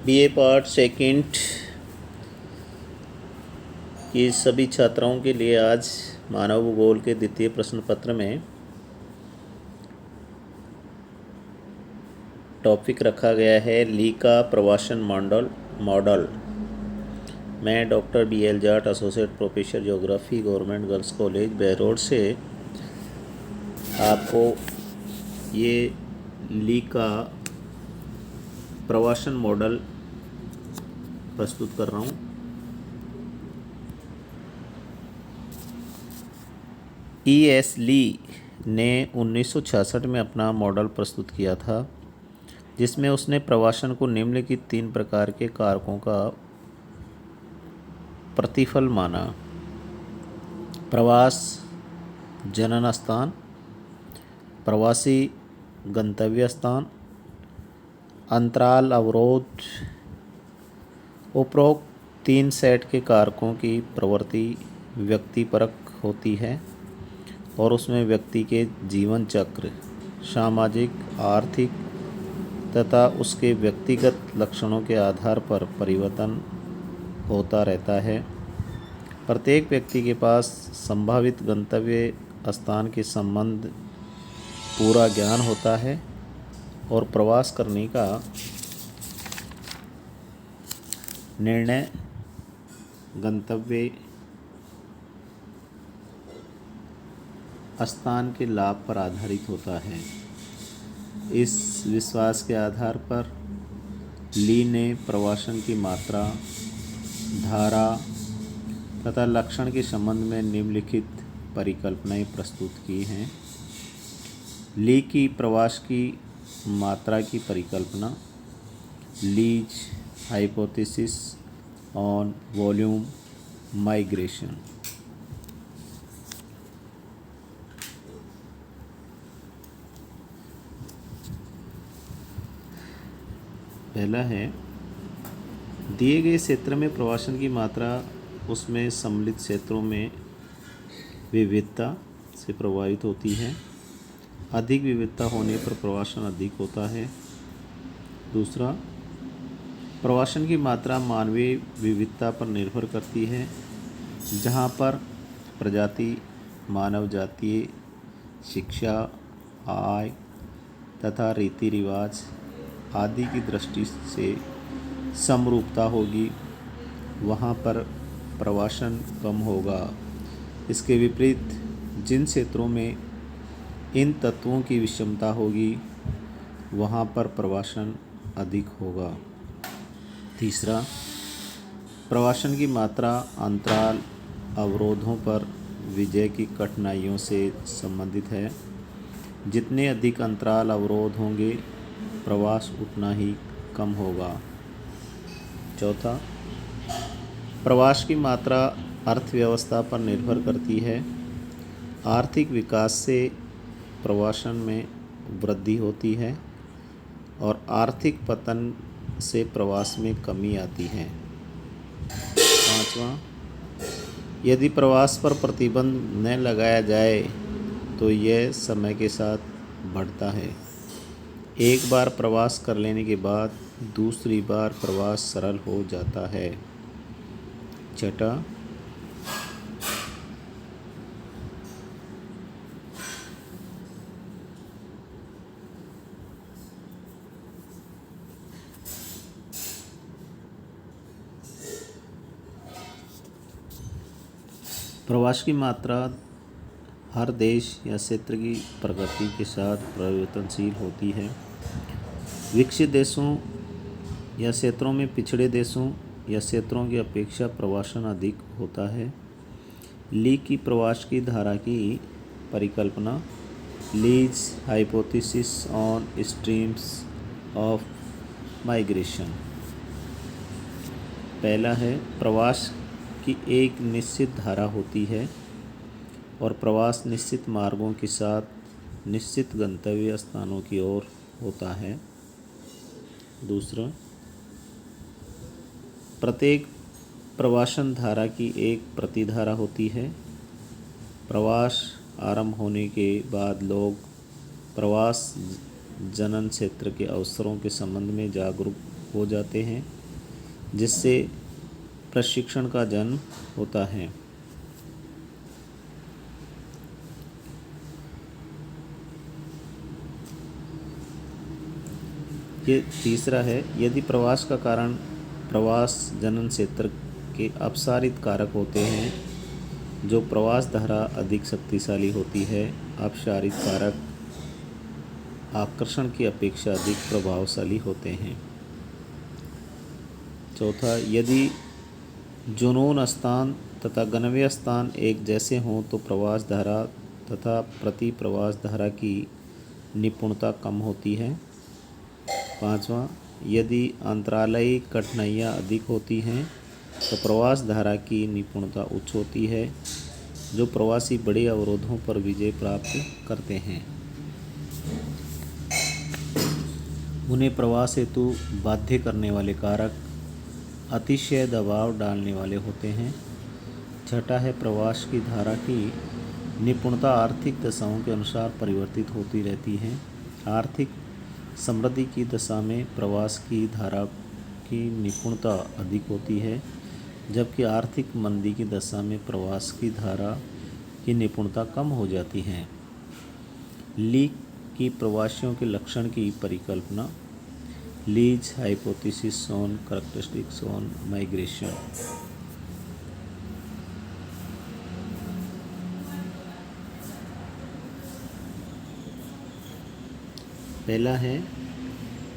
BA part second की सभी छात्राओं के लिए आज मानव भूगोल के द्वितीय प्रश्न पत्र में टॉपिक रखा गया है ली का प्रवासन मॉडल। मैं doctor BL Jat, associate professor geography, government girls college Behror से आपको ये ली का प्रवासन मॉडल प्रस्तुत कर रहा हूँ। E.S. ली ने 1966 में अपना मॉडल प्रस्तुत किया था, जिसमें उसने प्रवासन को निम्नलिखित 3 प्रकार के कारकों का प्रतिफल माना: प्रवास जनन स्थान, प्रवासी गंतव्य स्थान, अंतराल अवरोध। उपरोक्त 3 सेट के कारकों की प्रवृत्ति व्यक्तिपरक होती है और उसमें व्यक्ति के जीवन चक्र, सामाजिक, आर्थिक तथा उसके व्यक्तिगत लक्षणों के आधार पर परिवर्तन होता रहता है। प्रत्येक व्यक्ति के पास संभावित गंतव्य स्थान के संबंध पूरा ज्ञान होता है और प्रवास करने का निर्णय गंतव्य स्थान के लाभ पर आधारित होता है। इस विश्वास के आधार पर ली ने प्रवासन की मात्रा, धारा तथा लक्षण के संबंध में निम्नलिखित परिकल्पनाएं प्रस्तुत की हैं। ली की प्रवास की मात्रा की परिकल्पना, lease hypothesis on volume migration. पहला है, दिए गए क्षेत्र में प्रवासन की मात्रा उसमें सम्मिलित क्षेत्रों में विविधता से प्रभावित होती है। अधिक विविधता होने पर प्रवासन अधिक होता है। दूसरा, प्रवासन की मात्रा मानवीय विविधता पर निर्भर करती है, जहाँ पर प्रजाति, मानव जातीय, शिक्षा, आय तथा रीति रिवाज आदि की दृष्टि से समरूपता होगी, वहाँ पर प्रवासन कम होगा। इसके विपरीत जिन क्षेत्रों में इन तत्वों की विषमता होगी, वहाँ पर प्रवासन अधिक होगा। तीसरा, प्रवासन की मात्रा अंतराल अवरोधों पर विजय की कठिनाइयों से संबंधित है। जितने अधिक अंतराल अवरोध होंगे, प्रवास उतना ही कम होगा। चौथा, प्रवास की मात्रा अर्थव्यवस्था पर निर्भर करती है। आर्थिक विकास से प्रवासन में वृद्धि होती है और आर्थिक पतन से प्रवास में कमी आती है। पाँचवा, यदि प्रवास पर प्रतिबंध न लगाया जाए तो यह समय के साथ बढ़ता है। एक बार प्रवास कर लेने के बाद दूसरी बार प्रवास सरल हो जाता है। छठा, प्रवास की मात्रा हर देश या क्षेत्र की प्रगति के साथ परिवर्तनशील होती है। विकसित देशों या क्षेत्रों में पिछड़े देशों या क्षेत्रों की अपेक्षा प्रवासन अधिक होता है। ली की प्रवास की धारा की परिकल्पना, lease hypothesis on streams of migration. पहला है, प्रवास की एक निश्चित धारा होती है और प्रवास निश्चित मार्गों के साथ निश्चित गंतव्य स्थानों की ओर होता है। दूसरा, प्रत्येक प्रवासन धारा की एक प्रतिधारा होती है। प्रवास आरंभ होने के बाद लोग प्रवास जनन क्षेत्र के अवसरों के संबंध में जागरूक हो जाते हैं, जिससे प्रशिक्षण का जन्म होता है। ये तीसरा है, यदि प्रवास का कारण प्रवास जनन क्षेत्र के अपसारित कारक होते हैं, जो प्रवास धारा अधिक शक्तिशाली होती है। अपसारित कारक आकर्षण की अपेक्षा अधिक प्रभावशाली होते हैं। चौथा, यदि जुनून स्थान तथा गंतव्य स्थान एक जैसे हों तो प्रवास धारा तथा प्रति प्रवास धारा की निपुणता कम होती है। पाँचवा, यदि अंतरालयी कठिनाइयाँ अधिक होती हैं तो प्रवास धारा की निपुणता उच्च होती है। जो प्रवासी बड़े अवरोधों पर विजय प्राप्त करते हैं, उन्हें प्रवास हेतु बाध्य करने वाले कारक अतिशय दबाव डालने वाले होते हैं। छठा है, प्रवास की धारा की निपुणता आर्थिक दशाओं के अनुसार परिवर्तित होती रहती है। आर्थिक समृद्धि की दशा में प्रवास की धारा की निपुणता अधिक होती है, जबकि आर्थिक मंदी की दशा में प्रवास की धारा की निपुणता कम हो जाती है। लीक की प्रवासियों के लक्षण की परिकल्पना। Lease hypothesis on characteristics on migration. पहला है,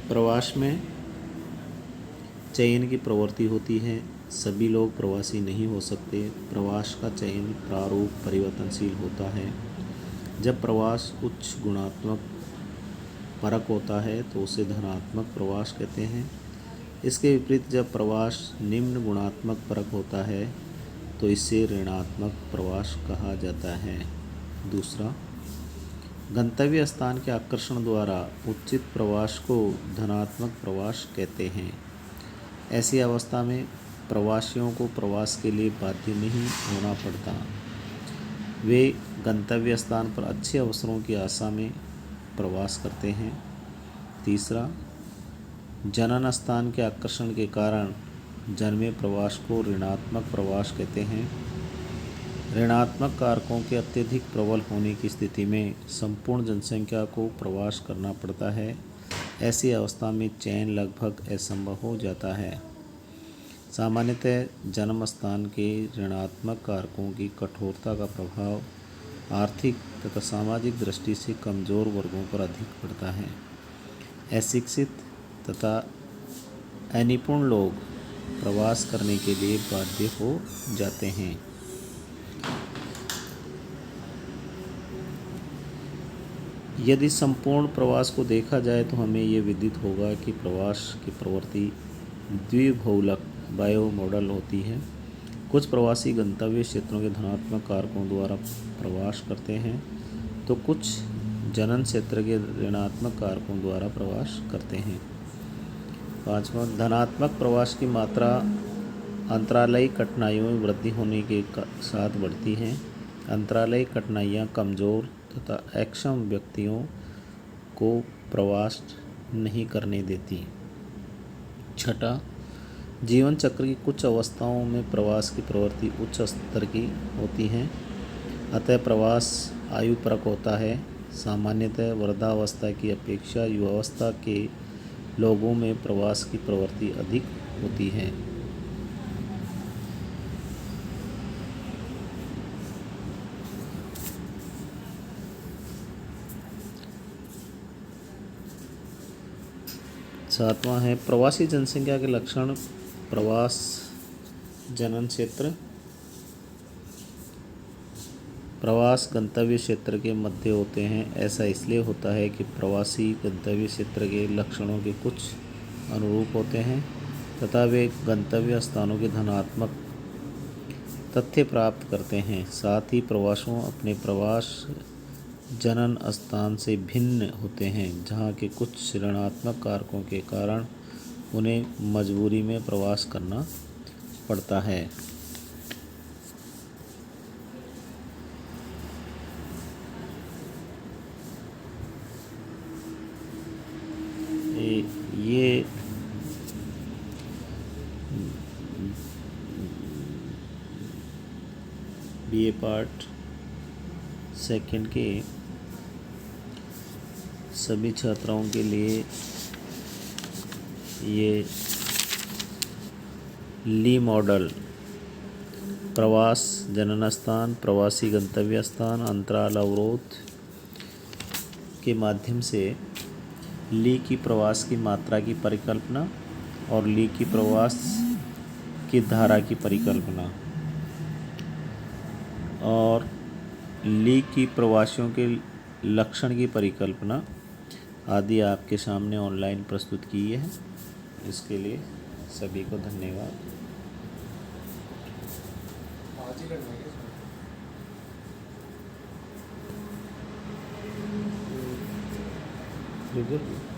प्रवास में चयन की प्रवृत्ति होती है। सभी लोग प्रवासी नहीं हो सकते। प्रवास का चयन प्रारूप परिवर्तनशील होता है। जब प्रवास उच्च गुणात्मक परक होता है तो उसे धनात्मक प्रवास कहते हैं। इसके विपरीत जब प्रवास निम्न गुणात्मक परक होता है तो इसे ऋणात्मक प्रवास कहा जाता है। दूसरा, गंतव्य स्थान के आकर्षण द्वारा उचित प्रवास को धनात्मक प्रवास कहते हैं। ऐसी अवस्था में प्रवासियों को प्रवास के लिए बाध्य नहीं होना पड़ता। वे गंतव्य स्थान पर अच्छे अवसरों की आशा में प्रवास करते हैं। तीसरा, जनन स्थान के आकर्षण के कारण जन्मे प्रवास को ऋणात्मक प्रवास कहते हैं। ऋणात्मक कारकों के अत्यधिक प्रबल होने की स्थिति में संपूर्ण जनसंख्या को प्रवास करना पड़ता है। ऐसी अवस्था में चयन लगभग असंभव हो जाता है। सामान्यतः जन्म स्थान के ऋणात्मक कारकों की कठोरता का प्रभाव आर्थिक तथा सामाजिक दृष्टि से कमज़ोर वर्गों पर अधिक पड़ता है। अशिक्षित तथा अनिपुण लोग प्रवास करने के लिए बाध्य हो जाते हैं। यदि संपूर्ण प्रवास को देखा जाए तो हमें ये विदित होगा कि प्रवास की प्रवृत्ति द्विभौलक बायो मॉडल होती है। कुछ प्रवासी गंतव्य क्षेत्रों के धनात्मक कारकों द्वारा प्रवास करते हैं तो कुछ जनन क्षेत्र के ऋणात्मक कारकों द्वारा प्रवास करते हैं। पाँचवां, धनात्मक प्रवास की मात्रा अंतरालयी कठिनाइयों में वृद्धि होने के साथ बढ़ती हैं। अंतरालयी कठिनाइयाँ कमज़ोर तथा अक्षम व्यक्तियों को प्रवास नहीं करने देती। छठा, जीवन चक्र की कुछ अवस्थाओं में प्रवास की प्रवृत्ति उच्च स्तर की होती है, अतः प्रवास आयु परक होता है। सामान्यतः वृद्धावस्था की अपेक्षा युवावस्था के लोगों में प्रवास की प्रवृत्ति अधिक होती है। सातवां है, प्रवासी जनसंख्या के लक्षण। प्रवास जनन क्षेत्र। प्रवास गंतव्य क्षेत्र के मध्य होते हैं। ऐसा इसलिए होता है कि प्रवासी गंतव्य क्षेत्र के लक्षणों के कुछ अनुरूप होते हैं तथा वे गंतव्य स्थानों के धनात्मक तथ्य प्राप्त करते हैं। साथ ही प्रवासों अपने प्रवास जनन स्थान से भिन्न होते हैं, जहाँ के कुछ ऋणात्मक कारकों के कारण उन्हें मजबूरी में प्रवास करना पड़ता है। ये बीए पार्ट सेकंड के सभी छात्राओं के लिए ये ली मॉडल प्रवास जनन स्थान, प्रवासी गंतव्य स्थान, अंतराल अवरोध के माध्यम से ली की प्रवास की मात्रा की परिकल्पना और ली की प्रवास की धारा की परिकल्पना और ली की प्रवासियों के लक्षण की परिकल्पना आदि आपके सामने ऑनलाइन प्रस्तुत की है। इसके लिए सभी को धन्यवाद। आज ही करना है क्या इसमें? रिजल्ट